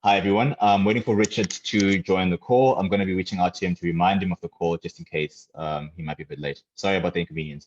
Hi, everyone. I'm waiting for Richard to join the call. I'm going to be reaching out to him to remind him of the call just in case he might be a bit late. Sorry about the inconvenience.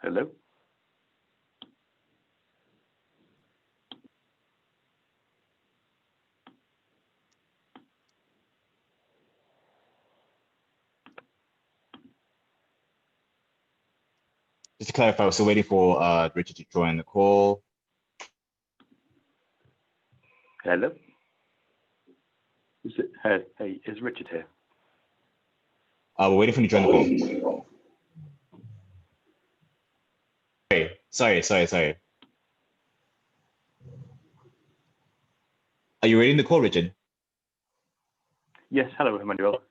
Hello? Just to clarify, we're still waiting for Richard to join the call. Hello? Hey, is Richard here? We're waiting for him to join the call. Sorry. Are you ready in the call, Richard? Yes, hello, Emmanuel.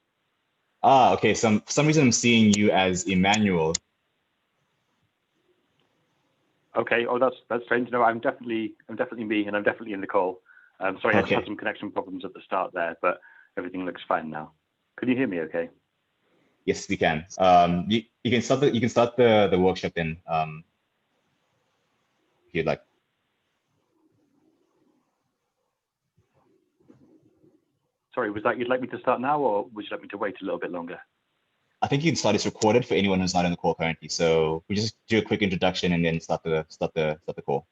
Okay. For some reason, I'm seeing you as Emmanuel. Okay, oh, that's strange. No, I'm definitely me, and I'm definitely in the call. Sorry, I just had some connection problems at the start there, but everything looks fine now. Can you hear me okay? Yes, we can. You can start the workshop then, if you'd like. Sorry, was that you'd like me to start now, or would you like me to wait a little bit longer? I think you can start. It's recorded for anyone who's not in the call currently. So we just do a quick introduction and then start the call.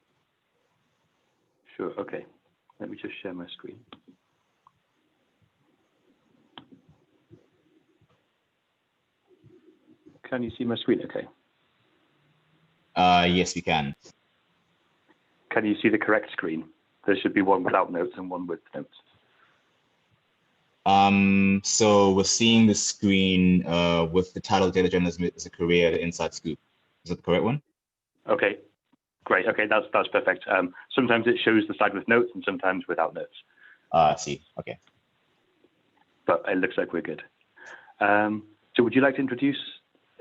Sure, okay. Let me just share my screen. Can you see my screen okay? Yes, we can. Can you see the correct screen? There should be one without notes and one with notes. So we're seeing the screen with the title Data Journalism as a Career, the Inside Scoop. Is that the correct one? Okay, great. Okay, that's perfect. Sometimes it shows the slide with notes and sometimes without notes. I see. Okay. But it looks like we're good. So would you like to introduce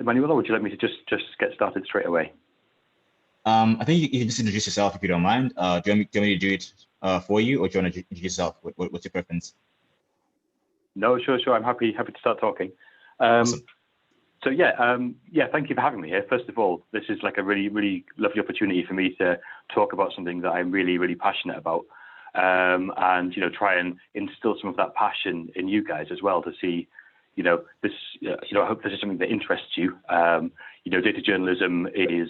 Emmanuel, or would you like me to just get started straight away? I think you can just introduce yourself if you don't mind. Do you want me to do it for you, or do you want to introduce yourself? What's your preference? No, sure. I'm happy to start talking. Awesome. So yeah, thank you for having me here. First of all, this is like a really lovely opportunity for me to talk about something that I'm really passionate about, and try and instill some of that passion in you guys as well to see, this, I hope this is something that interests you. Data journalism is,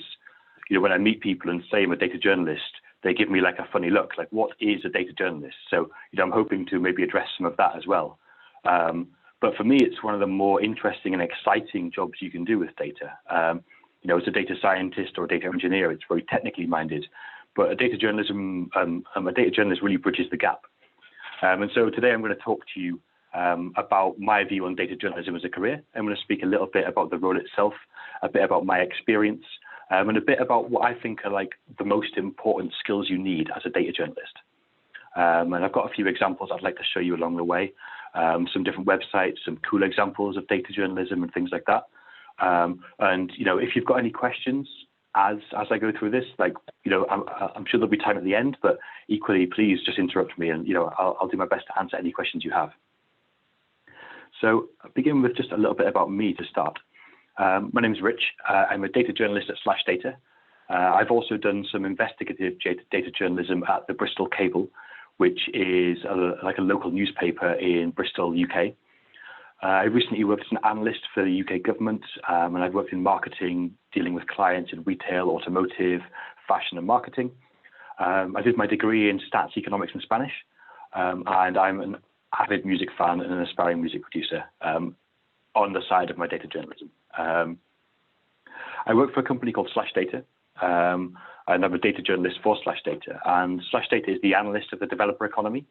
when I meet people and say I'm a data journalist, they give me like a funny look, like what is a data journalist? So, I'm hoping to maybe address some of that as well. But for me, it's one of the more interesting and exciting jobs you can do with data. As a data scientist or a data engineer, it's very technically minded, but a data journalist really bridges the gap. And so today I'm going to talk to you about my view on data journalism as a career. I'm going to speak a little bit about the role itself, a bit about my experience, and a bit about what I think are like the most important skills you need as a data journalist. And I've got a few examples I'd like to show you along the way. Some different websites, some cool examples of data journalism and things like that. And if you've got any questions, as I go through this. Like, I'm sure there'll be time at the end, but equally, please just interrupt me, and I'll do my best to answer any questions you have. So I'll begin with just a little bit about me to start. My name is Rich. I'm a data journalist at Slashdata. I've also done some investigative data journalism at the Bristol Cable, which is like a local newspaper in Bristol, UK. I recently worked as an analyst for the UK government, and I've worked in marketing, dealing with clients in retail, automotive, fashion and marketing. I did my degree in stats, economics and Spanish, and I'm an avid music fan and an aspiring music producer on the side of my data journalism. I work for a company called Slashdata, and I'm a data journalist for Slashdata, and Slashdata is the analyst of the developer economy.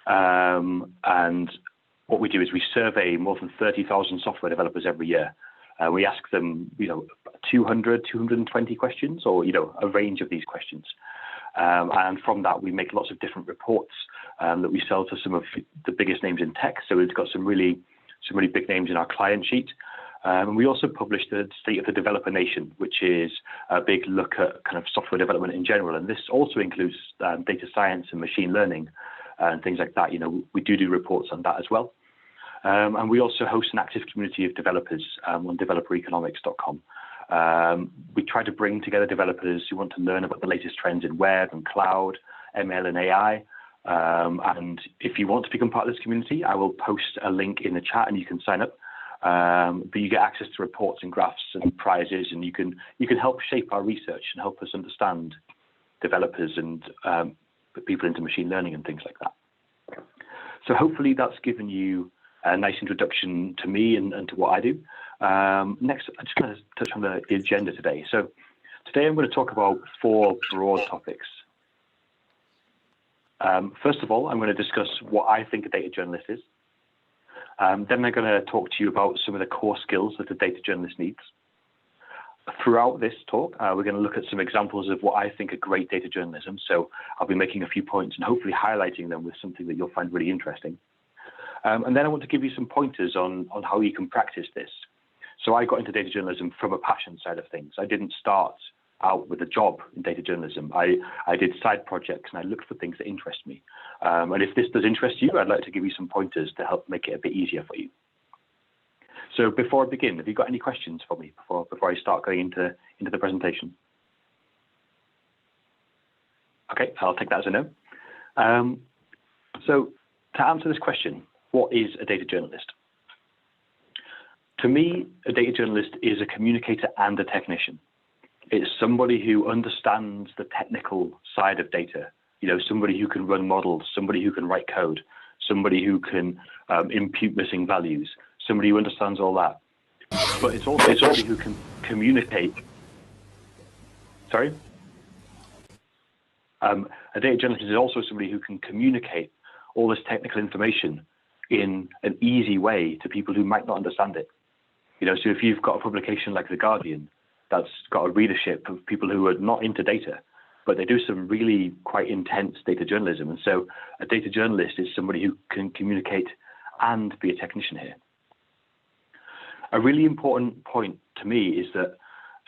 And what we do is we survey more than 30,000 software developers every year. We ask them, 200, 220 questions, or, a range of these questions. And from that, we make lots of different reports that we sell to some of the biggest names in tech. So we've got some really big names in our client sheet. And we also publish the State of the Developer Nation, which is a big look at kind of software development in general. And this also includes data science and machine learning and things like that. We do reports on that as well. And we also host an active community of developers on developereconomics.com. We try to bring together developers who want to learn about the latest trends in web and cloud, ML and AI. And if you want to become part of this community, I will post a link in the chat and you can sign up. But you get access to reports and graphs and prizes, and you can help shape our research and help us understand developers and put people into machine learning and things like that. So hopefully that's given you a nice introduction to me and to what I do. Next, I'm just going to touch on the agenda today. So today I'm going to talk about 4 broad topics. First of all, I'm going to discuss what I think a data journalist is. Then I'm going to talk to you about some of the core skills that a data journalist needs. Throughout this talk, we're going to look at some examples of what I think are great data journalism. So I'll be making a few points and hopefully highlighting them with something that you'll find really interesting. And then I want to give you some pointers on how you can practice this. So I got into data journalism from a passion side of things. I didn't start out with a job in data journalism. I did side projects and I looked for things that interest me. And if this does interest you, I'd like to give you some pointers to help make it a bit easier for you. So before I begin, have you got any questions for me before I start going into the presentation? Okay, I'll take that as a no. So to answer this question, what is a data journalist? To me, a data journalist is a communicator and a technician. It's somebody who understands the technical side of data, somebody who can run models, somebody who can write code, somebody who can impute missing values, somebody who understands all that. But it's also somebody who can communicate. Sorry? A data journalist is also somebody who can communicate all this technical information in an easy way to people who might not understand it. So if you've got a publication like The Guardian that's got a readership of people who are not into data, but they do some really quite intense data journalism. And so a data journalist is somebody who can communicate and be a technician here. A really important point to me is that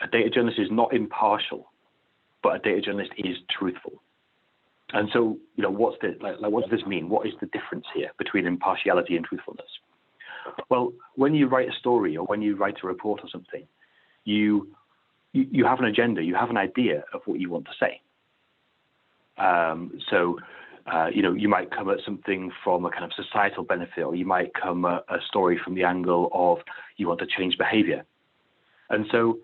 a data journalist is not impartial, but a data journalist is truthful. And so, what does this mean? What is the difference here between impartiality and truthfulness? Well, when you write a story or when you write a report or something, you have an agenda, you have an idea of what you want to say. You might come at something from a kind of societal benefit, or you might come at a story from the angle of you want to change behavior. And so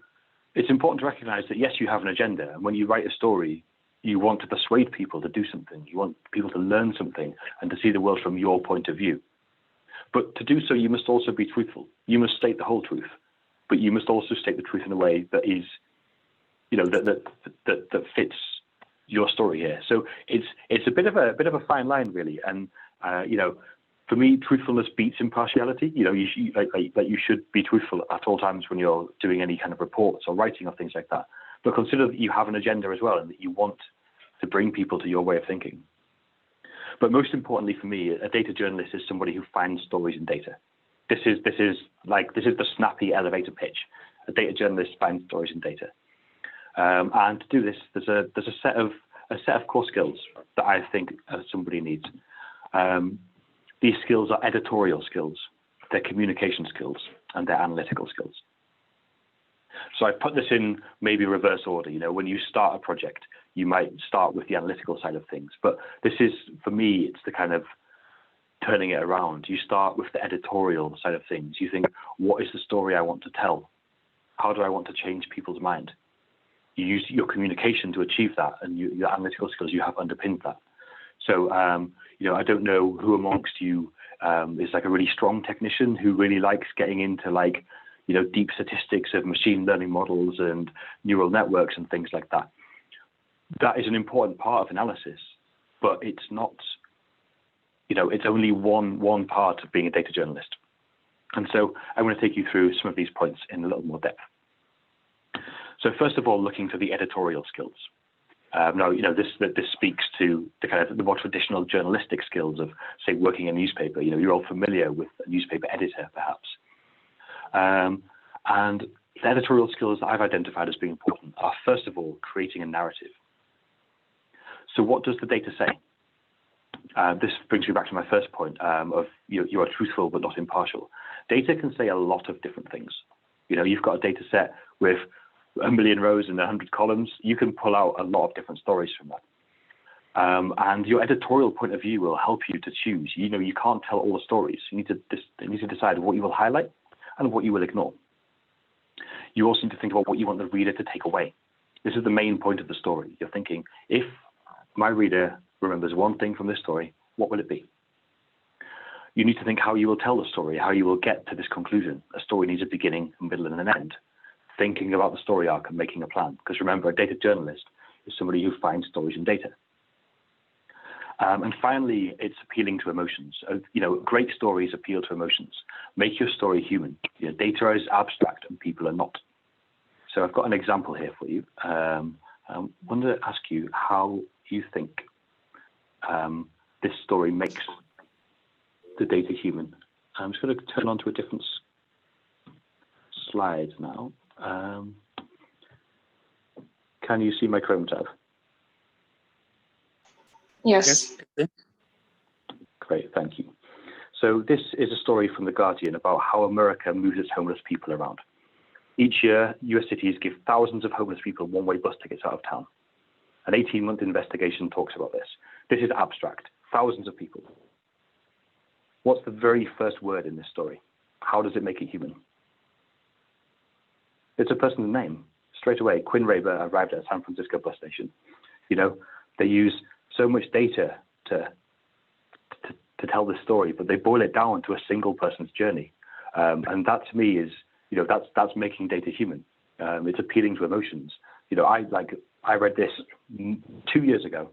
it's important to recognize that, yes, you have an agenda. And when you write a story, you want to persuade people to do something. You want people to learn something and to see the world from your point of view. But to do so, you must also be truthful. You must state the whole truth, but you must also state the truth in a way that is, that fits your story here. So it's a bit of a fine line, really. And for me, truthfulness beats impartiality. You should be truthful at all times when you're doing any kind of reports or writing or things like that. But consider that you have an agenda as well, and that you want to bring people to your way of thinking. But most importantly for me, a data journalist is somebody who finds stories in data. This is the snappy elevator pitch. A data journalist finds stories in data. And to do this, there's a set of core skills that I think somebody needs. These skills are editorial skills, they're communication skills, and they're analytical skills. So I put this in maybe reverse order. You know, when you start a project, you might start with the analytical side of things. But this is, for me, it's the kind of turning it around. You start with the editorial side of things. You think, what is the story I want to tell? How do I want to change people's mind? You use your communication to achieve that, and your analytical skills, you have underpinned that. So, you know, I don't know who amongst you is like a really strong technician who really likes getting into, like, you know, deep statistics of machine learning models and neural networks and things like that. That is an important part of analysis, but it's not, you know, it's only one part of being a data journalist. And so I want to take you through some of these points in a little more depth. So first of all, looking for the editorial skills. Now, you know, this speaks to the kind of the more traditional journalistic skills of, say, working in a newspaper. You know, you're all familiar with a newspaper editor, perhaps. And the editorial skills that I've identified as being important are, first of all, creating a narrative. So what does the data say? This brings me back to my first point of you are truthful but not impartial. Data can say a lot of different things. You know, you've got a data set with 1 million rows and 100 columns. You can pull out a lot of different stories from that. And your editorial point of view will help you to choose. You know, you can't tell all the stories. You need to decide what you will highlight and what you will ignore. You also need to think about what you want the reader to take away. This is the main point of the story. You're thinking, if my reader remembers one thing from this story, what will it be? You need to think how you will tell the story, how you will get to this conclusion. A story needs a beginning, a middle, and an end. Thinking about the story arc and making a plan. Because remember, a data journalist is somebody who finds stories in data. And finally, it's appealing to emotions. You know, great stories appeal to emotions. Make your story human. You know, data is abstract and people are not. So I've got an example here for you. I want to ask you how you think this story makes the data human. I'm just going to turn on to a different slide now. Can you see my Chrome tab? Yes. Great, thank you. So this is a story from The Guardian about how America moves its homeless people around. Each year, US cities give thousands of homeless people one-way bus tickets out of town. An 18-month investigation talks about this. This is abstract, thousands of people. What's the very first word in this story? How does it make it human? It's a person's name. Straight away, Quinn Raber arrived at a San Francisco bus station. You know, they use so much data to tell this story, but they boil it down to a single person's journey. And that to me is, you know, that's making data human. It's appealing to emotions. You know, I read this 2 years ago.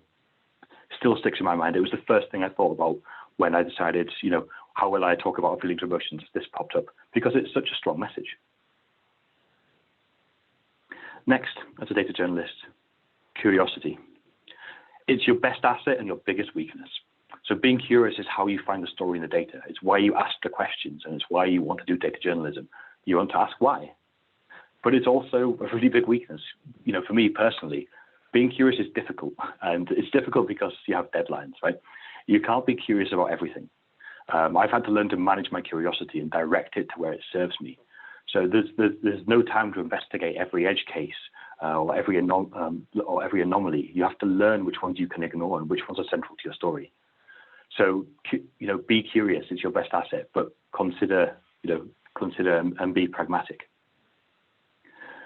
Still sticks in my mind. It was the first thing I thought about when I decided, you know, how will I talk about appealing to emotions? This popped up because it's such a strong message. Next, as a data journalist, curiosity. It's your best asset and your biggest weakness. So being curious is how you find the story in the data. It's why you ask the questions, and it's why you want to do data journalism. You want to ask why. But it's also a really big weakness. You know, for me personally, being curious is difficult. And it's difficult because you have deadlines, right? You can't be curious about everything. I've had to learn to manage my curiosity and direct it to where it serves me. So there's no time to investigate every edge case or every anomaly. You have to learn which ones you can ignore and which ones are central to your story. So, you know, be curious. It's your best asset, but consider and be pragmatic.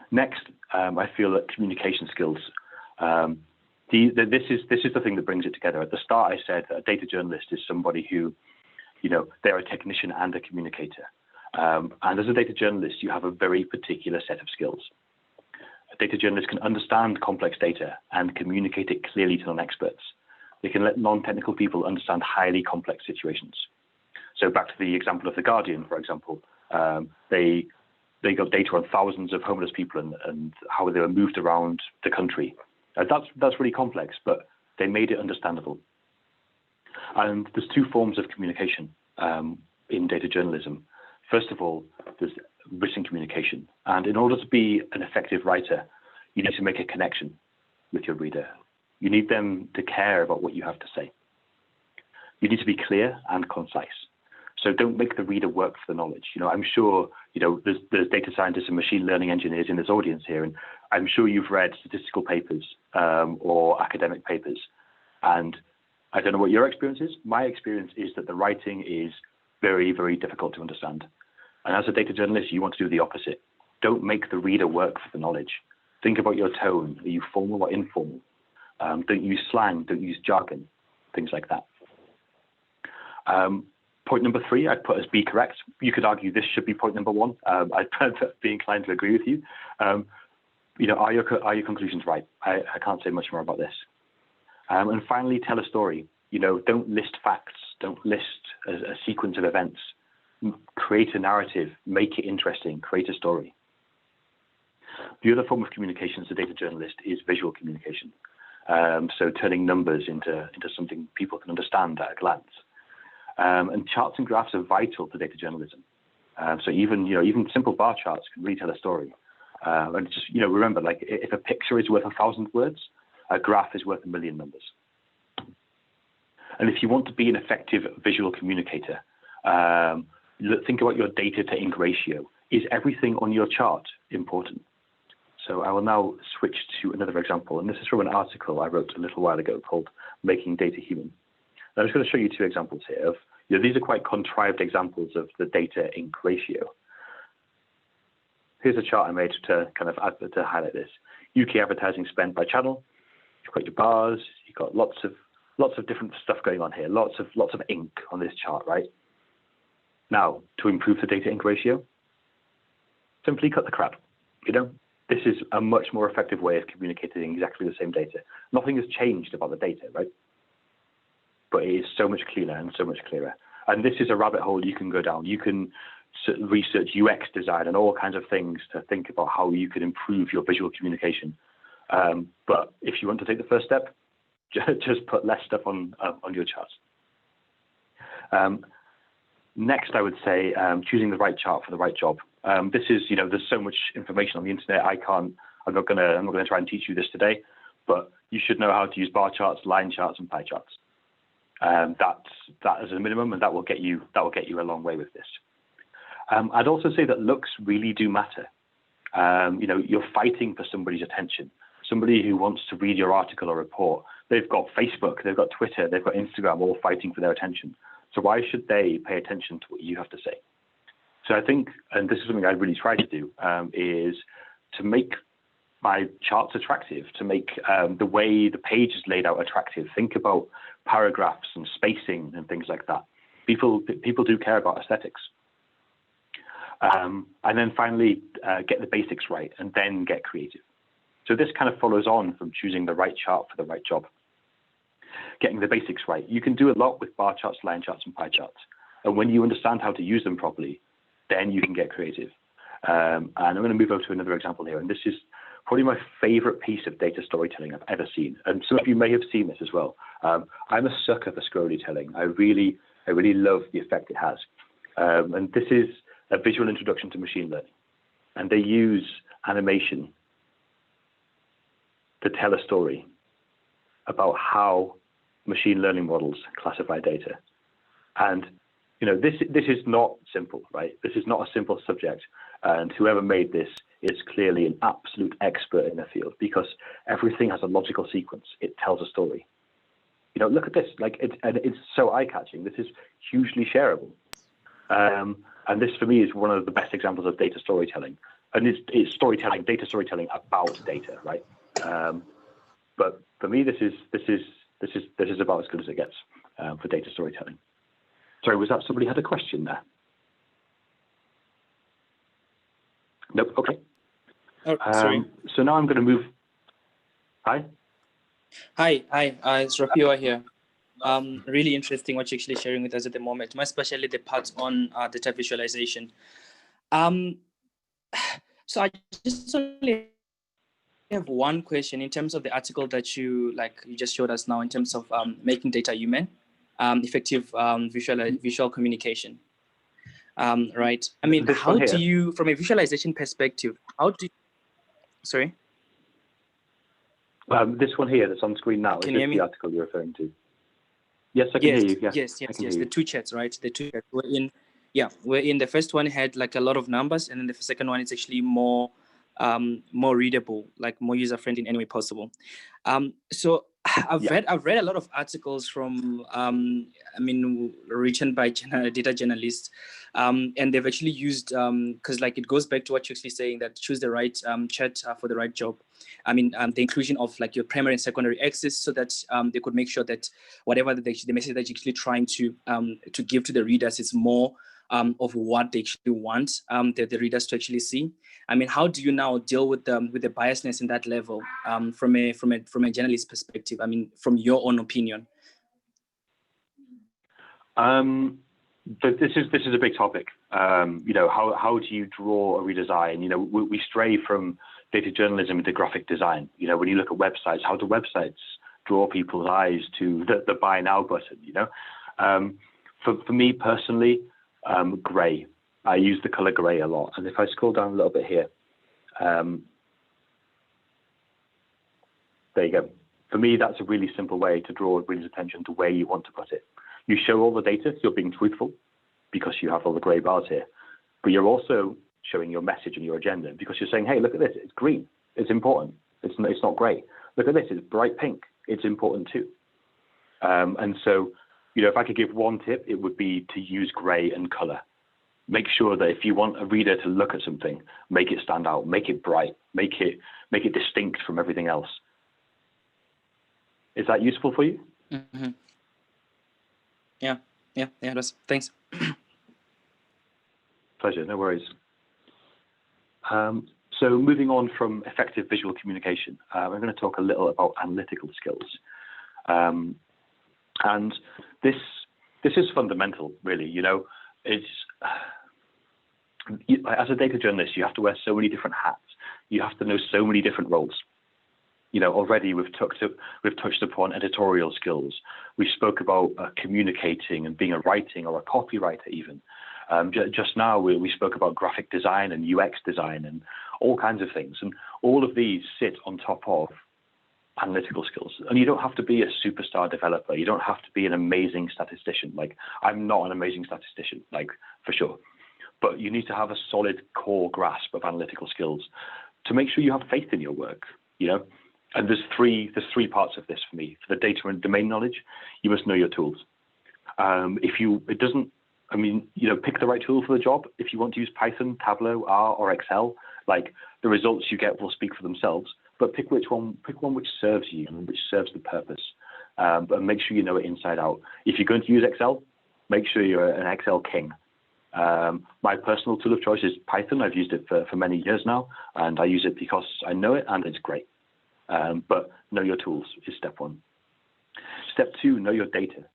Next, I feel that communication skills. This is the thing that brings it together. At the start, I said a data journalist is somebody who, you know, they're a technician and a communicator. And as a data journalist, you have a very particular set of skills. A data journalist can understand complex data and communicate it clearly to non-experts. They can let non-technical people understand highly complex situations. So back to the example of The Guardian, for example, they got data on thousands of homeless people and how they were moved around the country. That's really complex, but they made it understandable. And there's two forms of communication in data journalism. First of all, there's written communication. And in order to be an effective writer, You need to make a connection with your reader. You need them to care about what you have to say. You need to be clear and concise. So don't make the reader work for the knowledge. I'm sure, there's data scientists and machine learning engineers in this audience here, and I'm sure you've read statistical papers or academic papers. And I don't know what your experience is. My experience is that the writing is very, very difficult to understand. And as a data journalist, you want to do the opposite. Don't make the reader work for the knowledge. Think about your tone. Are you formal or informal? Don't use slang, don't use jargon, things like that. Point number 3, I'd put as be correct. You could argue this should be point number 1. I'd be inclined to agree with you. Are your conclusions right? I can't say much more about this. And finally, tell a story. Don't list facts. Don't list a sequence of events. Create a narrative. Make it interesting. Create a story. The other form of communication as a data journalist is visual communication. So turning numbers into something people can understand at a glance. And charts and graphs are vital to data journalism. So even simple bar charts can really tell a story. And just remember, like if a picture is worth 1,000 words, a graph is worth 1,000,000 numbers. And if you want to be an effective visual communicator, think about your data to ink ratio. Is everything on your chart important? So I will now switch to another example, and this is from an article I wrote a little while ago called "Making Data Human." I'm just going to show you 2 examples here of, these are quite contrived examples of the data ink ratio. Here's a chart I made to kind of to highlight this. UK advertising spend by channel. You've got your bars. You've got lots of different stuff going on here. Lots of ink on this chart, right? Now, to improve the data ink ratio, simply cut the crap. This is a much more effective way of communicating exactly the same data. Nothing has changed about the data, right? But it is so much cleaner and so much clearer. And this is a rabbit hole you can go down. You can research UX design and all kinds of things to think about how you can improve your visual communication. But if you want to take the first step, just put less stuff on your charts. Next, I would say choosing the right chart for the right job. This is, there's so much information on the internet. I'm not gonna try and teach you this today, but you should know how to use bar charts, line charts, and pie charts. That is a minimum, and that will get you a long way with this. I'd also say that looks really do matter. You're fighting for somebody's attention. Somebody who wants to read your article or report, they've got Facebook, they've got Twitter, they've got Instagram, all fighting for their attention. So why should they pay attention to what you have to say? So I think, and this is something I really try to do, is to make my charts attractive, to make the way the page is laid out attractive. Think about paragraphs and spacing and things like that. People do care about aesthetics. And then finally, get the basics right and then get creative. So this kind of follows on from choosing the right chart for the right job. Getting the basics right. You can do a lot with bar charts, line charts, and pie charts. And when you understand how to use them properly, then you can get creative. And I'm going to move over to another example here. And this is probably my favorite piece of data storytelling I've ever seen. And some of you may have seen this as well. I'm a sucker for storytelling. I really love the effect it has. And this is a visual introduction to machine learning. And they use animation to tell a story about how machine learning models classify data. And this is not simple, right? This is not a simple subject. And whoever made this is clearly an absolute expert in the field because everything has a logical sequence. It tells a story. Look at this. It's so eye-catching. This is hugely shareable. And this, for me, is one of the best examples of data storytelling. And it's storytelling, data storytelling about data, right? But for me, this is about as good as it gets for data storytelling. Sorry, was that somebody had a question there? Nope. Okay. Oh, sorry. So now I'm going to move. Hi. Hi. It's Rafiwa here. Really interesting what you're actually sharing with us at the moment, more especially the parts on data visualization. So I just only have one question in terms of the article that you just showed us now in terms of making data human, effective visual communication. Right. I mean, how do you, from a visualization perspective, sorry? This one here that's on screen now, Can is you hear this me? the article you're referring to? Yes, I can hear you. Yes. I can hear you. The two chats, right? The two chats were in. Yeah, we're in the first one had like a lot of numbers, and then the second one is actually more readable, like more user friendly in any way possible. So I've read a lot of articles from written by data journalists, and they've actually used because like it goes back to what you're actually saying, that choose the right chat for the right job. The inclusion of like your primary and secondary access, so that they could make sure that whatever the message that you're actually trying to give to the readers is more of what they actually want the readers to actually see. How do you now deal with the biasness in that level from a journalist perspective? From your own opinion. But this is a big topic. How do you draw a reader's eye? And we stray from data journalism into graphic design. When you look at websites, how do websites draw people's eyes to the buy now button? For me personally, gray. I use the color gray a lot. And if I scroll down a little bit here, there you go. For me, that's a really simple way to draw a reader's attention to where you want to put it. You show all the data, you're being truthful because you have all the gray bars here, but you're also showing your message and your agenda because you're saying, hey, look at this, it's green, it's important, it's not gray. Look at this, it's bright pink, it's important too. And so, if I could give one tip, it would be to use gray and color. Make sure that if you want a reader to look at something, make it stand out, make it bright, make it distinct from everything else. Is that useful for you? Mm-hmm. Yeah, that's thanks. Pleasure, no worries. So moving on from effective visual communication, I'm going to talk a little about analytical skills. And this is fundamental, really. It's as a data journalist, you have to wear so many different hats. You have to know so many different roles. Already we've touched upon editorial skills. We spoke about communicating and being a writing or a copywriter even. Just now we spoke about graphic design and UX design and all kinds of things. And all of these sit on top of analytical skills. And you don't have to be a superstar developer. You don't have to be an amazing statistician. Like, I'm not an amazing statistician, like, for sure. But you need to have a solid core grasp of analytical skills to make sure you have faith in your work, And there's three parts of this for me. For the data and domain knowledge, you must know your tools. Pick the right tool for the job. If you want to use Python, Tableau, R, or Excel, like, the results you get will speak for themselves. But pick one which serves you and which serves the purpose. But make sure you know it inside out. If you're going to use Excel, make sure you're an Excel king. My personal tool of choice is Python. I've used it for many years now, and I use it because I know it and it's great. But know your tools is step one. Step two, know your data.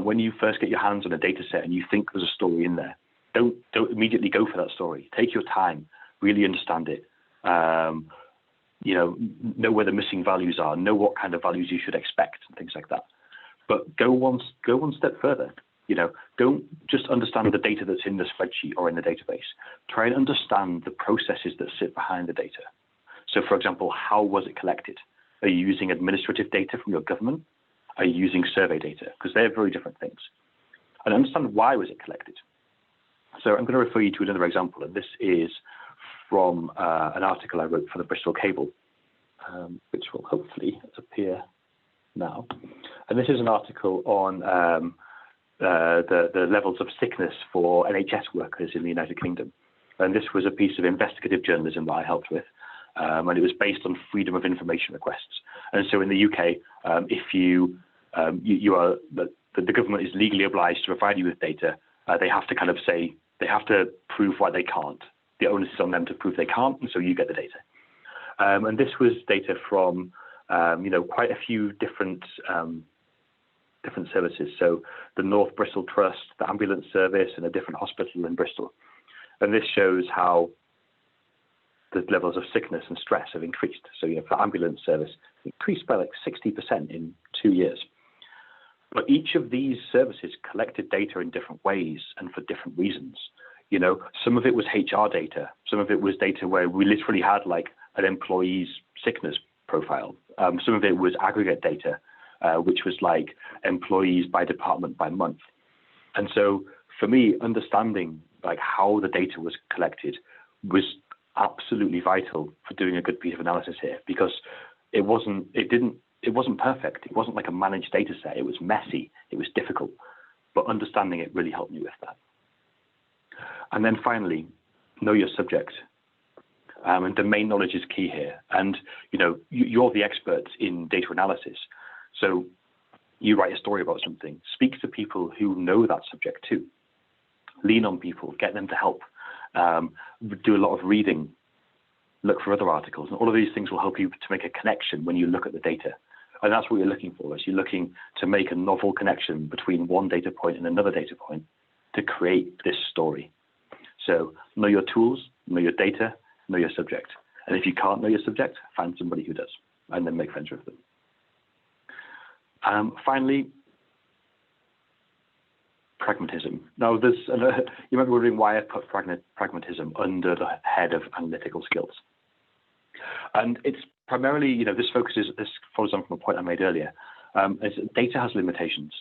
When you first get your hands on a data set and you think there's a story in there, don't immediately go for that story. Take your time, really understand it. Know where the missing values are, know what kind of values you should expect and things like that. But go one step further. Don't just understand the data that's in the spreadsheet or in the database. Try and understand the processes that sit behind the data. So, for example, how was it collected? Are you using administrative data from your government? Are you using survey data? Because they're very different things. And understand why was it collected. So I'm going to refer you to another example, and this is from an article I wrote for the Bristol Cable, which will hopefully appear now. And this is an article on the levels of sickness for NHS workers in the United Kingdom. And this was a piece of investigative journalism that I helped with. And it was based on freedom of information requests. And so in the UK, if you are the government is legally obliged to provide you with data, they have to kind of say they have to prove why they can't. The onus is on them to prove they can't, and so you get the data. And this was data from quite a few different services. So the North Bristol Trust, the ambulance service, and a different hospital in Bristol. And this shows how the levels of sickness and stress have increased. So, for ambulance service, increased by like 60% in 2 years. But each of these services collected data in different ways and for different reasons. Some of it was HR data. Some of it was data where we literally had like an employee's sickness profile. Some of it was aggregate data, which was like employees by department by month. And so for me, understanding like how the data was collected was absolutely vital for doing a good piece of analysis here, because it wasn't perfect. It wasn't like a managed data set. It was messy. It was difficult, but understanding it really helped me with that. And then finally, know your subject. And domain knowledge is key here. And you're the experts in data analysis. So you write a story about something, speak to people who know that subject too. Lean on people, get them to help. Do a lot of reading, look for other articles, and all of these things will help you to make a connection when you look at the data. And that's what you're looking for, is you're looking to make a novel connection between one data point and another data point to create this story. So know your tools, know your data, know your subject. And if you can't know your subject, find somebody who does, and then make friends with them. Finally, pragmatism. Now, you might be wondering why I put pragmatism under the head of analytical skills. And it's primarily, this follows on from a point I made earlier. Data has limitations.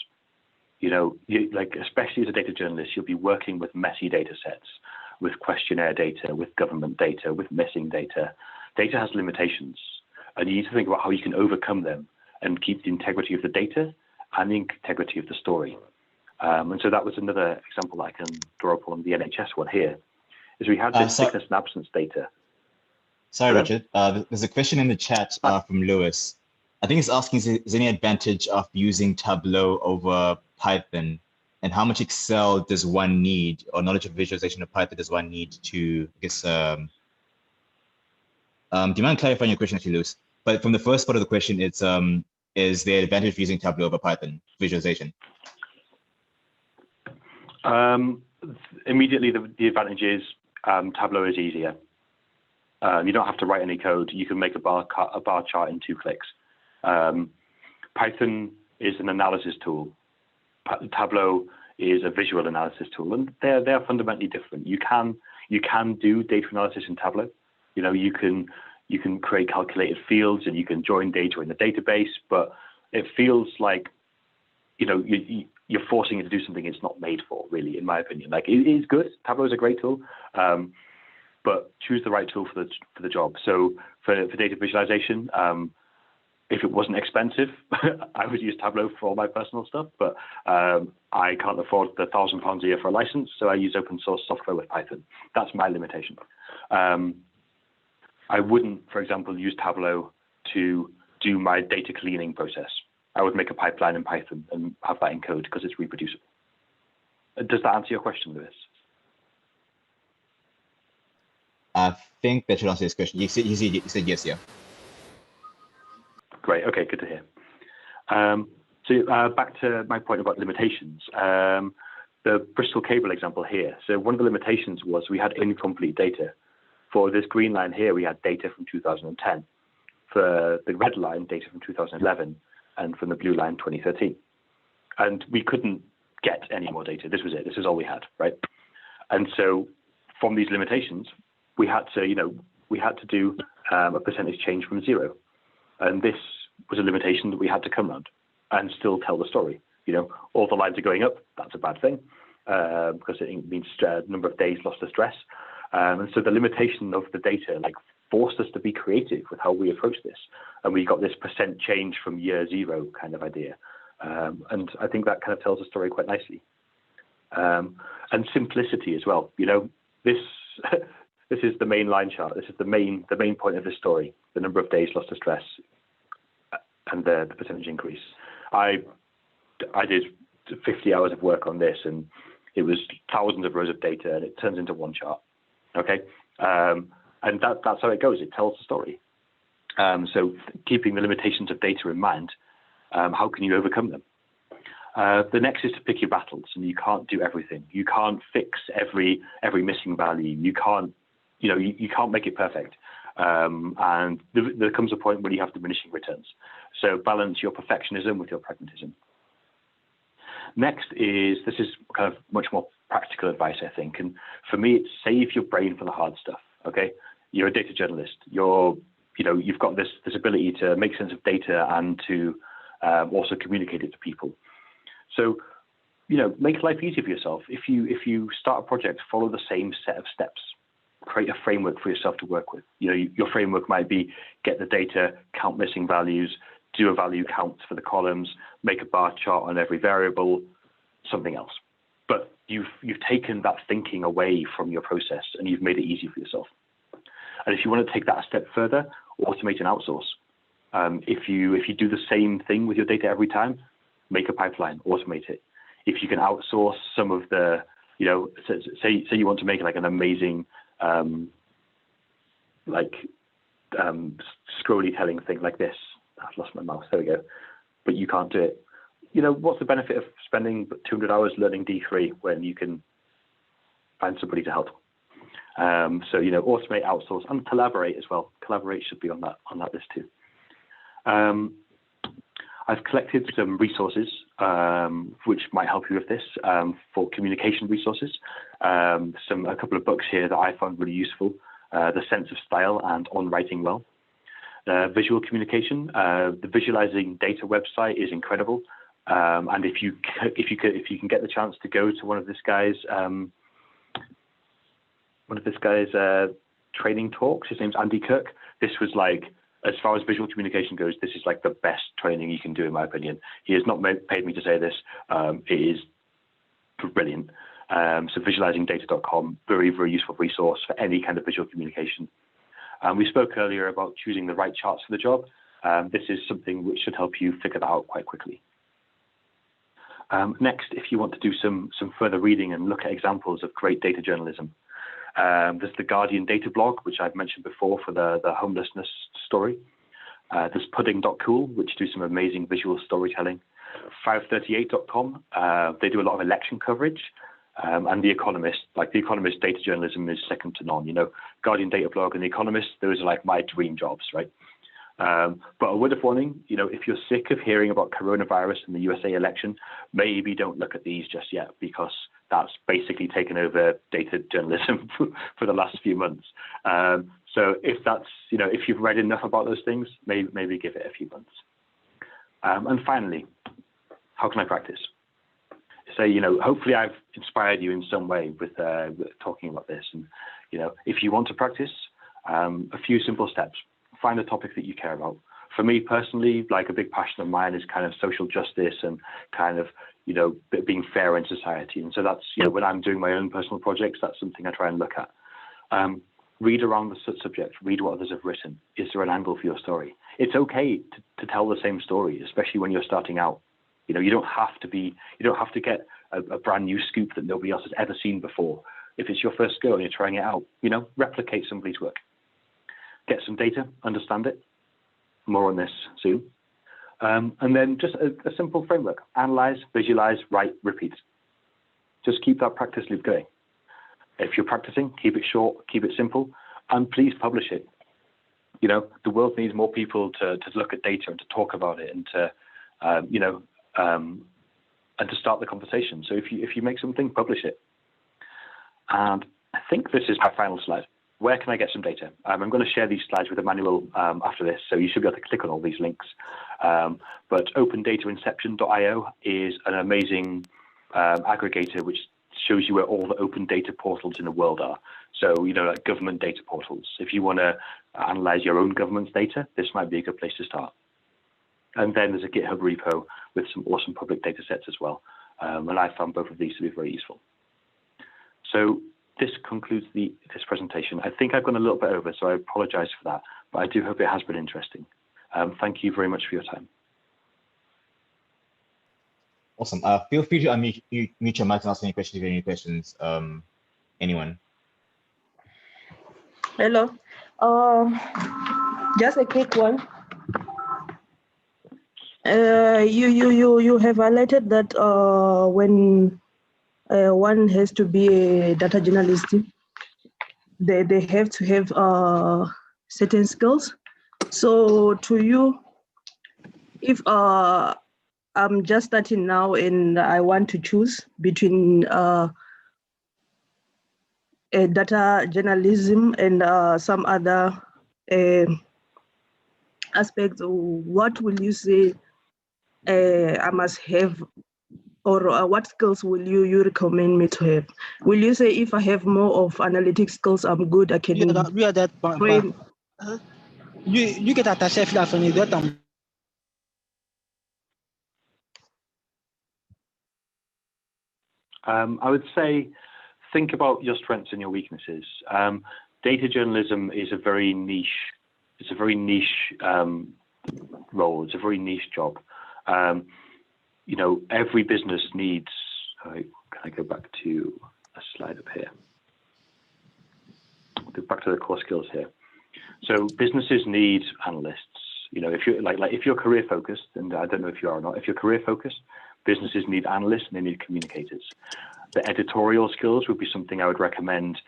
Especially as a data journalist, you'll be working with messy data sets, with questionnaire data, with government data, with missing data. Data has limitations, and you need to think about how you can overcome them and keep the integrity of the data and the integrity of the story. And so that was another example that I can draw upon the NHS one here, is we had this sickness and absence data. Sorry, Richard. There's a question in the chat from Lewis. I think it's asking, is there any advantage of using Tableau over Python? And how much Excel does one need, or knowledge of visualization of Python does one need to, I guess, do you mind clarifying your question, actually, Lewis? But from the first part of the question, it's, is there advantage of using Tableau over Python visualization? Immediately, the advantage is Tableau is easier. You don't have to write any code. You can make a bar chart in 2 clicks. Python is an analysis tool. Tableau is a visual analysis tool, and they're fundamentally different. You can do data analysis in Tableau. You can create calculated fields and you can join data in the database, but it feels like you're forcing it to do something it's not made for, really, in my opinion. Like, it is good. Tableau is a great tool, but choose the right tool for the job. So for data visualization, if it wasn't expensive, I would use Tableau for all my personal stuff, but I can't afford the £1,000 a year for a license, so I use open source software with Python. That's my limitation. I wouldn't, for example, use Tableau to do my data cleaning process. I would make a pipeline in Python and have that in code because it's reproducible. Does that answer your question, Lewis? I think that should answer this question. You said yes, yeah. Great. Okay, good to hear. So back to my point about limitations. The Bristol Cable example here. So one of the limitations was we had incomplete data. For this green line here, we had data from 2010. For the red line, data from 2011, and from the blue line, 2013. And we couldn't get any more data. This was it. This is all we had, right? And so from these limitations, we had to do a percentage change from 0. And this was a limitation that we had to come around and still tell the story. All the lines are going up. That's a bad thing because it means number of days lost to stress. And so the limitation of the data forced us to be creative with how we approach this. And we got this percent change from year 0 kind of idea. And I think that kind of tells the story quite nicely. And simplicity as well. This is the main line chart. This is the main point of this story, the number of days lost to stress and the percentage increase. I did 50 hours of work on this, and it was thousands of rows of data, and it turns into one chart. Okay. And that's how it goes. It tells the story. So keeping the limitations of data in mind, how can you overcome them? The next is to pick your battles, and you can't do everything. You can't fix every missing value. You can't make it perfect. And there comes a point when you have diminishing returns. So balance your perfectionism with your pragmatism. Next this is kind of much more practical advice, I think. And for me, it's save your brain for the hard stuff. Okay. You're a data journalist. You're you've got this ability to make sense of data and to also communicate it to people. So, make life easier for yourself. If you start a project, follow the same set of steps. Create a framework for yourself to work with. Your framework might be get the data, count missing values, do a value count for the columns, make a bar chart on every variable, something else. But you've taken that thinking away from your process and you've made it easy for yourself. And if you want to take that a step further, automate and outsource. If you do the same thing with your data every time, make a pipeline, automate it. If you can outsource some of the, say you want to make like an amazing scrolly telling thing like this. I've lost my mouse. There we go. But you can't do it. What's the benefit of spending 200 hours learning D3 when you can find somebody to help? So automate, outsource, and collaborate as well. Collaborate should be on that list too. I've collected some resources which might help you with this for communication resources. A couple of books here that I found really useful: The Sense of Style and On Writing Well. Visual communication. The Visualizing Data website is incredible, and if you can get the chance to go to one of this guy's training talks. His name's Andy Kirk. This was like, as far as visual communication goes, this is like the best training you can do, in my opinion. He has not paid me to say this. It is brilliant. So visualizingdata.com, very, very useful resource for any kind of visual communication. We spoke earlier about choosing the right charts for the job. This is something which should help you figure that out quite quickly. Next, if you want to do some further reading and look at examples of great data journalism, there's the Guardian data blog, which I've mentioned before for the homelessness story. There's pudding.cool, which do some amazing visual storytelling. 538.com, they do a lot of election coverage. And The Economist, The Economist data journalism is second to none. Guardian data blog and The Economist, those are like my dream jobs, right? But a word of warning, if you're sick of hearing about coronavirus and the USA election, maybe don't look at these just yet, because that's basically taken over data journalism for the last few months. So if that's, if you've read enough about those things, maybe give it a few months. And finally, how can I practice? So, hopefully I've inspired you in some way with talking about this. And, if you want to practice, a few simple steps. Find a topic that you care about. For me personally, like a big passion of mine is kind of social justice and kind of, being fair in society. And so that's, when I'm doing my own personal projects, that's something I try and look at. Read around the subject, read what others have written. Is there an angle for your story? It's okay to tell the same story, especially when you're starting out. You don't have to get a brand new scoop that nobody else has ever seen before. If it's your first go and you're trying it out, replicate somebody's work. Get some data, understand it. More on this soon. And then just a simple framework: analyze, visualize, write, repeat. Just keep that practice loop going. If you're practicing, keep it short, keep it simple, and please publish it. The world needs more people to look at data and to talk about it and to, and to start the conversation. So if you make something, publish it. And I think this is my final slide. Where can I get some data? I'm going to share these slides with Emmanuel after this, so you should be able to click on all these links. But opendatainception.io is an amazing aggregator which shows you where all the open data portals in the world are. So, like government data portals. If you want to analyze your own government's data, this might be a good place to start. And then there's a GitHub repo with some awesome public data sets as well. And I found both of these to be very useful. So this concludes this presentation. I think I've gone a little bit over, so I apologize for that, but I do hope it has been interesting. Thank you very much for your time. Awesome. Feel free to unmute your mic and ask any questions if you have any questions. Anyone? Hello. Just a quick one. You have highlighted that when one has to be a data journalist, they have to have certain skills. So to you, if I'm just starting now and I want to choose between a data journalism and some other aspects, what will you say I must have, or what skills will you recommend me to have? Will you say if I have more of analytic skills, I'm good, I can train? You get attaché à la fin de I would say think about your strengths and your weaknesses. Data journalism is a very niche. It's a very niche role. It's a very niche job. You know, every business needs. Can I go back to a slide up here? Go back to the core skills here. So businesses need analysts. You know, if you're if you're career focused, and I don't know if you are or not. If you're career focused, businesses need analysts and they need communicators. The editorial skills would be something I would recommend.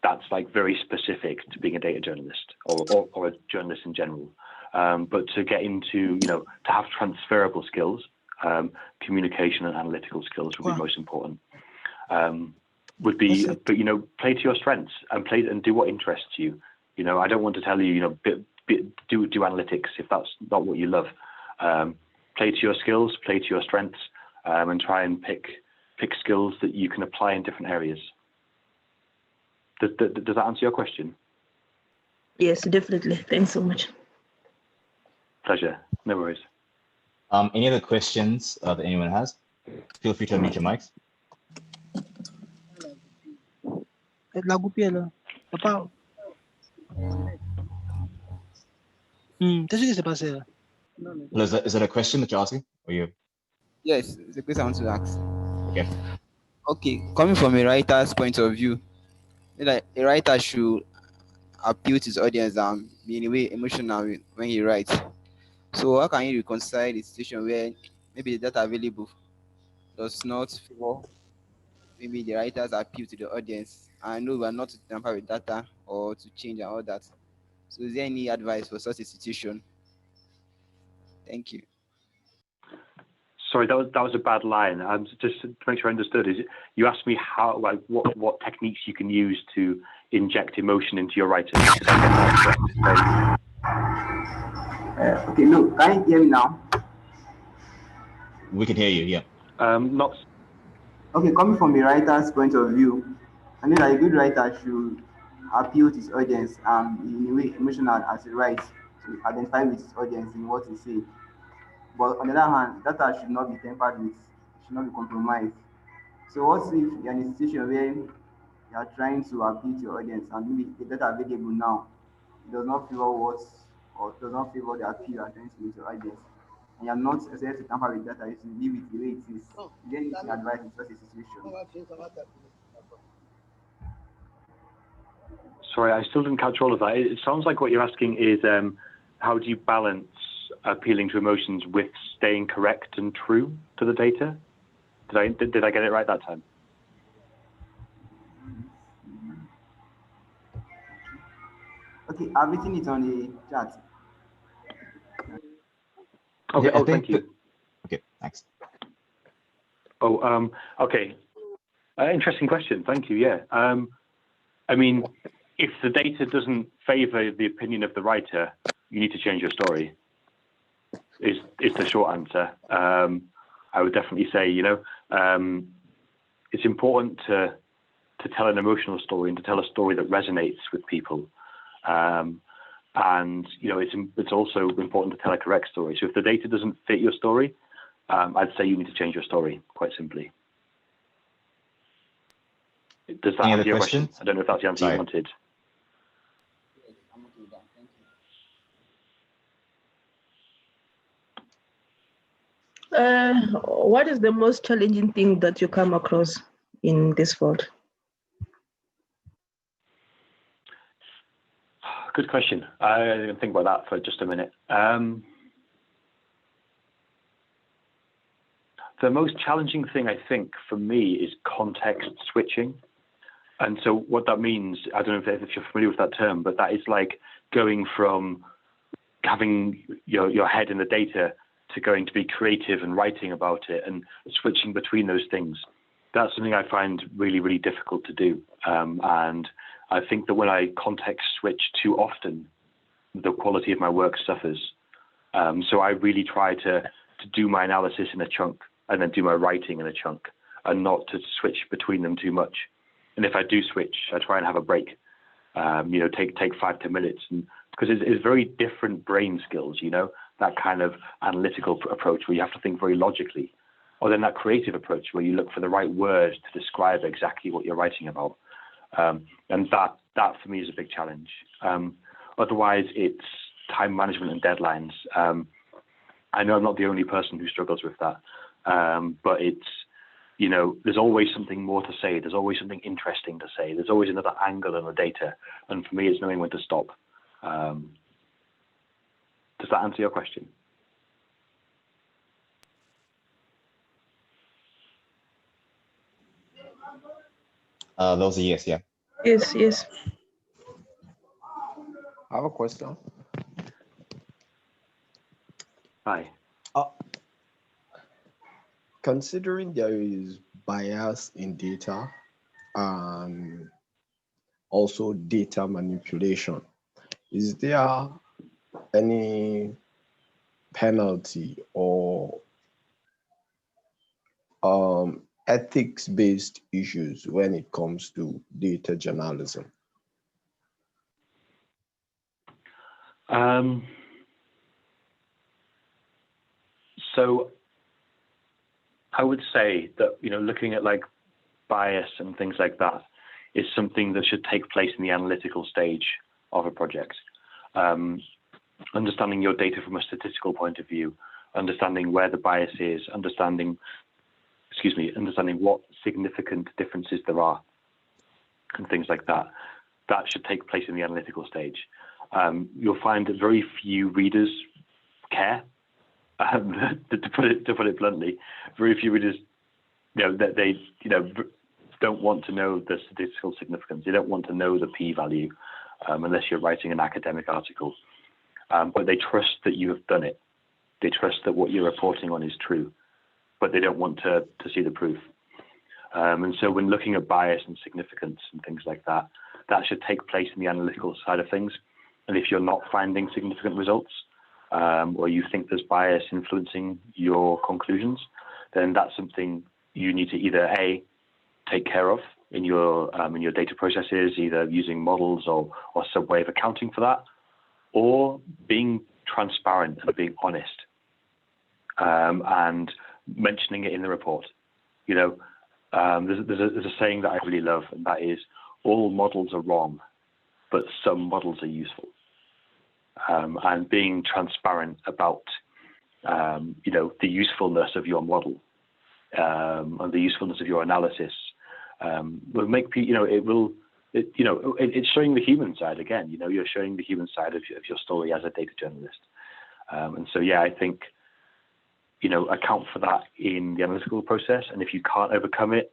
That's like very specific to being a data journalist or a journalist in general. But to get into, you know, to have transferable skills, communication and analytical skills would be most important. Would be, but you know, play to your strengths and do what interests you. You know, I don't want to tell you, you know, do analytics if that's not what you love. Play to your skills, play to your strengths, and try and pick skills that you can apply in different areas. Does that answer your question? Yes, definitely. Thanks so much. Pleasure. No worries. Any other questions that anyone has? Feel free to unmute your mics. Qu'est-ce qui s'est passé là? Is that a question that you're asking? Or you? Yes, it's a question I want to ask. Okay. Okay, coming from a writer's point of view, like a writer should appeal to his audience and be in a way emotional when he writes. So how can you reconcile the situation where maybe the data available does not favor maybe the writer's appeal to the audience? I know we are not to tamper with data or to change and all that. So is there any advice for such a situation? Thank you. Sorry, that was a bad line. Just to make sure I understood, you asked me how, like, what techniques you can use to inject emotion into your writing. Okay, no, can you hear me now? We can hear you, yeah. Not. Okay, coming from a writer's point of view, I mean, like a good writer should appeal to his audience and in a way emotional as he writes to identify with his audience in what he says. But on the other hand, data should not be tampered with, should not be compromised. So what if you're in a situation where you are trying to appeal to your audience and maybe the data available now does not favor does not favor the appeal you are trying to make to your audience, and you're not necessarily to tamper with data, you should leave it the way it is. Then you can advise in such a situation. Sorry, I still didn't catch all of that. It sounds like what you're asking is how do you balance appealing to emotions with staying correct and true to the data? Did I get it right that time? Okay, I've written it on the chat. Okay. Yeah, Thank you. Okay, thanks. Okay. Interesting question. Thank you. Yeah. I mean, if the data doesn't favor the opinion of the writer, you need to change your story. Is the short answer. I would definitely say, you know, it's important to tell an emotional story and to tell a story that resonates with people. And you know, it's also important to tell a correct story. So if the data doesn't fit your story, I'd say you need to change your story, quite simply. Does that answer your question? I don't know if that's the answer you wanted. What is the most challenging thing that you come across in this field? Good question. I didn't think about that for just a minute. The most challenging thing, I think, for me is context switching. And so what that means, I don't know if you're familiar with that term, but that is like going from having your head in the data to going to be creative and writing about it and switching between those things. That's something I find really, really difficult to do. And I think that when I context switch too often, the quality of my work suffers. So I really try to do my analysis in a chunk and then do my writing in a chunk, and not to switch between them too much. And if I do switch, I try and have a break. Take 5-10 minutes, and because it's very different brain skills. That kind of analytical approach where you have to think very logically, or then that creative approach where you look for the right words to describe exactly what you're writing about. And that for me is a big challenge. Otherwise, it's time management and deadlines. I know I'm not the only person who struggles with that, but it's, there's always something more to say. There's always something interesting to say. There's always another angle on the data. And for me, it's knowing when to stop. Does that answer your question? Those are yes, yeah. Yes. I have a question. Hi. Considering there is bias in data and also data manipulation, is there any penalty or ethics-based issues when it comes to data journalism? So I would say that, looking at like bias and things like that is something that should take place in the analytical stage of a project. Understanding your data from a statistical point of view, understanding where the bias is, understanding what significant differences there are, and things like that. That should take place in the analytical stage. You'll find that very few readers care. To put it bluntly, very few readers, that they don't want to know the statistical significance. They don't want to know the p-value unless you're writing an academic article. But they trust that you have done it. They trust that what you're reporting on is true, but they don't want to see the proof. And so when looking at bias and significance and things like that, that should take place in the analytical side of things. And if you're not finding significant results, or you think there's bias influencing your conclusions, then that's something you need to either A, take care of in your data processes, either using models or some way of accounting for that, or being transparent and being honest, and mentioning it in the report. There's a saying that I really love, and that is, all models are wrong, but some models are useful. And being transparent about, the usefulness of your model and the usefulness of your analysis will make people, it's showing the human side again. You're showing the human side of your story as a data journalist. And so, yeah, I think, account for that in the analytical process. And if you can't overcome it,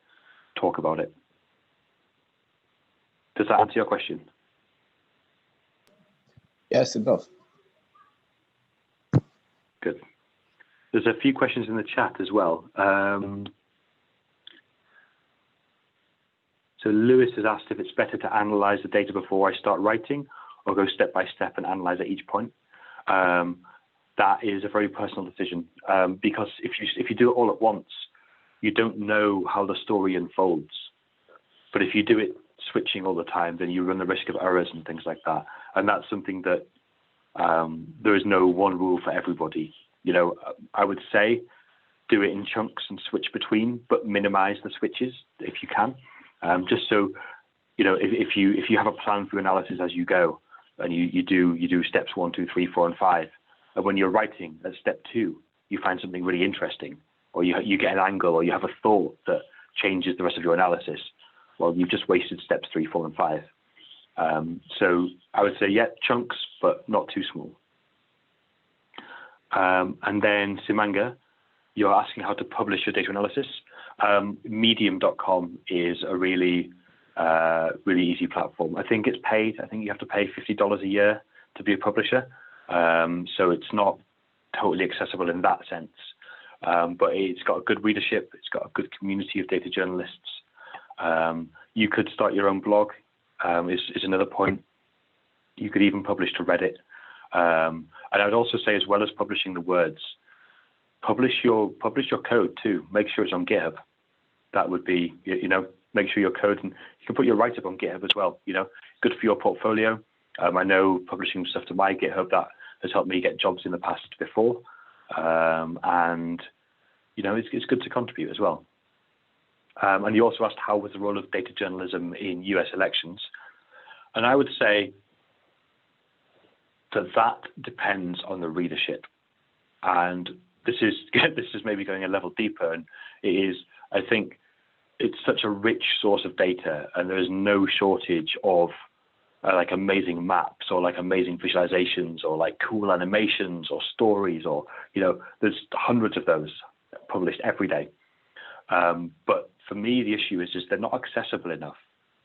talk about it. Does that answer your question? Yes, it does. Good. There's a few questions in the chat as well. So Lewis has asked if it's better to analyze the data before I start writing or go step by step and analyze at each point. That is a very personal decision, because if you do it all at once, you don't know how the story unfolds. But if you do it switching all the time, then you run the risk of errors and things like that. And that's something that there is no one rule for everybody. I would say do it in chunks and switch between, but minimize the switches if you can. Just so, if you have a plan for analysis as you go, and you do steps 1, 2, 3, 4, and 5, and when you're writing at step 2, you find something really interesting, or you get an angle, or you have a thought that changes the rest of your analysis. Well, you've just wasted steps 3, 4, and 5. So I would say, yeah, chunks, but not too small. And then Simanga, you're asking how to publish your data analysis. Medium.com is a really easy platform. I think it's paid. I think you have to pay $50 a year to be a publisher. So it's not totally accessible in that sense. But it's got a good readership. It's got a good community of data journalists. You could start your own blog, is another point. You could even publish to Reddit. And I would also say, as well as publishing the words, publish your code too. Make sure it's on GitHub. That would be, make sure your code, and you can put your write-up on GitHub as well. Good for your portfolio. I know publishing stuff to my GitHub, that has helped me get jobs in the past before, and it's good to contribute as well. And you also asked how was the role of data journalism in US elections, and I would say that depends on the readership, and this is maybe going a level deeper, and it is, I think, it's such a rich source of data, and there is no shortage of like amazing maps or like amazing visualizations or like cool animations or stories, or there's hundreds of those published every day. But for me, the issue is just they're not accessible enough,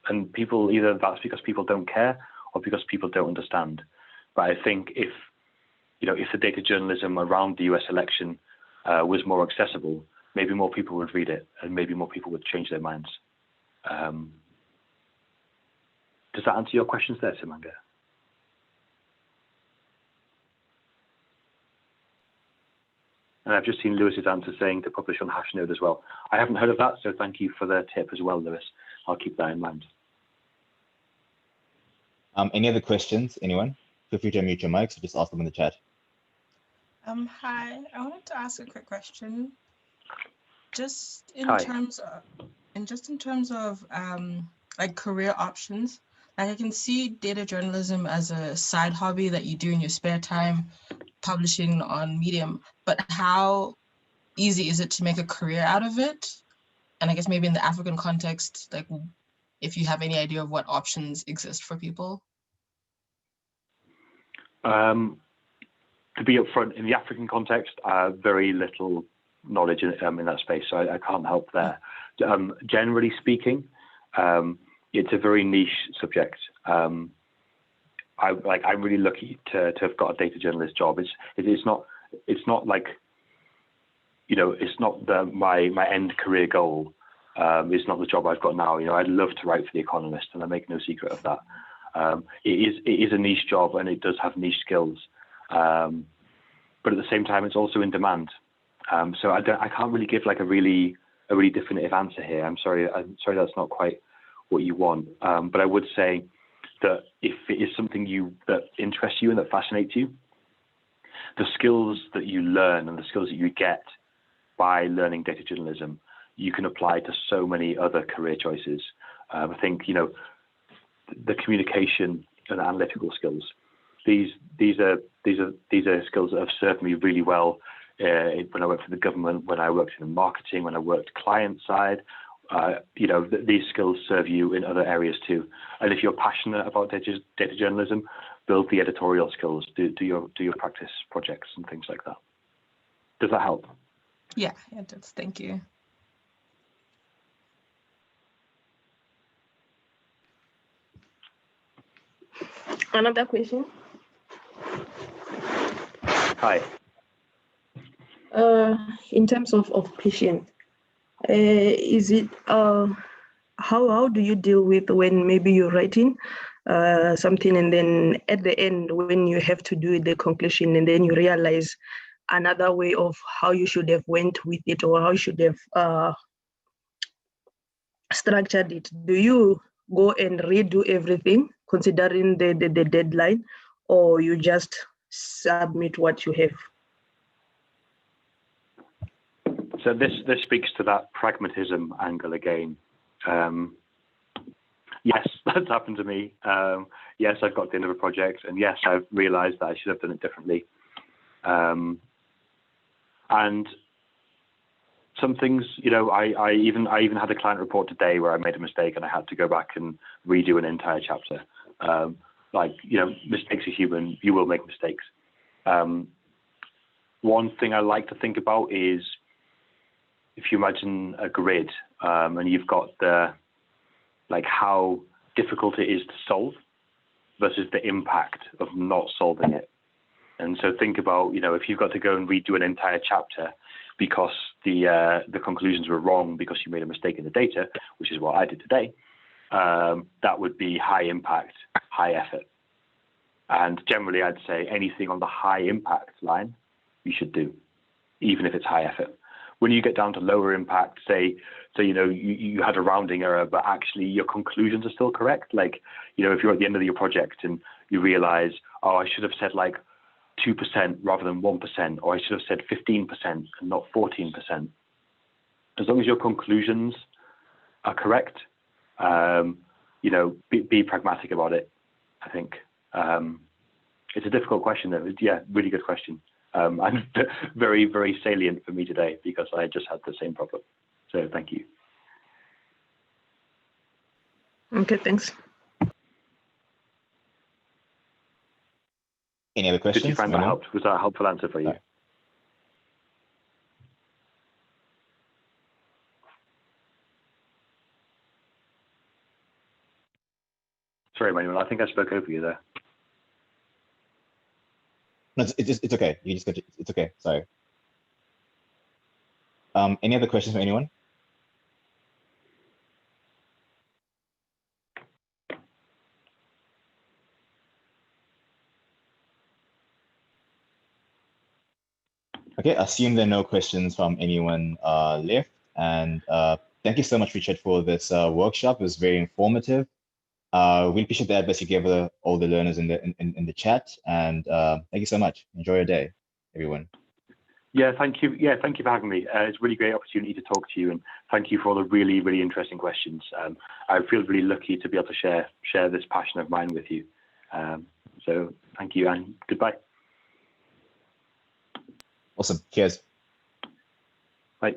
and people, either that's because people don't care or because people don't understand. But I think if the data journalism around the US election was more accessible, maybe more people would read it, and maybe more people would change their minds. Does that answer your questions there, Simanga? And I've just seen Lewis's answer saying to publish on Hashnode as well. I haven't heard of that, so thank you for the tip as well, Lewis. I'll keep that in mind. Any other questions, anyone? Feel free to unmute your mics or just ask them in the chat. Hi, I wanted to ask a quick question. Just in Hi. terms of like career options, like I can see data journalism as a side hobby that you do in your spare time, publishing on Medium, but how easy is it to make a career out of it? And I guess maybe in the African context, like if you have any idea of what options exist for people? To be upfront, in the African context, very little knowledge in that space, so I can't help there. Generally speaking, it's a very niche subject. I'm really lucky to have got a data journalist job. It's not like, it's not my end career goal. It's not the job I've got now. I'd love to write for The Economist, and I make no secret of that. It is a niche job, and it does have niche skills. But at the same time, it's also in demand. So I can't really give like a really definitive answer here. I'm sorry that's not quite what you want. But I would say that if it is something that interests you and that fascinates you, the skills that you learn and the skills that you get by learning data journalism, you can apply to so many other career choices. I think the communication and analytical skills. These are skills that have served me really well when I worked for the government, when I worked in marketing, when I worked client side. These skills serve you in other areas too. And if you're passionate about data journalism, build the editorial skills, do your practice projects and things like that. Does that help? Yeah, it does. Thank you. Another question. Hi. In terms of patience, is it how do you deal with when maybe you're writing something and then at the end when you have to do the conclusion and then you realize another way of how you should have went with it or how you should have structured it? Do you go and redo everything considering the deadline, or you just submit what you have? So this speaks to that pragmatism angle again. Yes, that's happened to me. Yes, I've got to the end of a project, and yes, I've realised that I should have done it differently. And some things, I even had a client report today where I made a mistake and I had to go back and redo an entire chapter. Mistakes are human. You will make mistakes. One thing I like to think about is, if you imagine a grid and you've got how difficult it is to solve versus the impact of not solving it. And so think about, if you've got to go and redo an entire chapter because the conclusions were wrong because you made a mistake in the data, which is what I did today, that would be high impact, high effort. And generally, I'd say anything on the high impact line, you should do, even if it's high effort. When you get down to lower impact, say, so, you know, you had a rounding error, but actually your conclusions are still correct. Like, you know, if you're at the end of your project and you realize, oh, I should have said like 2% rather than 1%, or I should have said 15% and not 14%. As long as your conclusions are correct, you know, be pragmatic about it, I think. It's a difficult question, though. Yeah, really good question. And very, very salient for me today because I just had the same problem. So thank you. Okay, thanks. Any other questions? Did you find that helped? Was that a helpful answer for you? Sorry, Manuel, I think I spoke over you there. No, it's okay. You just got it's okay. Sorry. Any other questions from anyone? Okay, I assume there are no questions from anyone left. And thank you so much, Richard, for this workshop. It was very informative. We appreciate the advice you gave all the learners in the chat. And thank you so much. Enjoy your day, everyone. Yeah, thank you. Yeah, thank you for having me. It's a really great opportunity to talk to you, and thank you for all the really, really interesting questions. I feel really lucky to be able to share this passion of mine with you. So thank you and goodbye. Awesome. Cheers. Bye.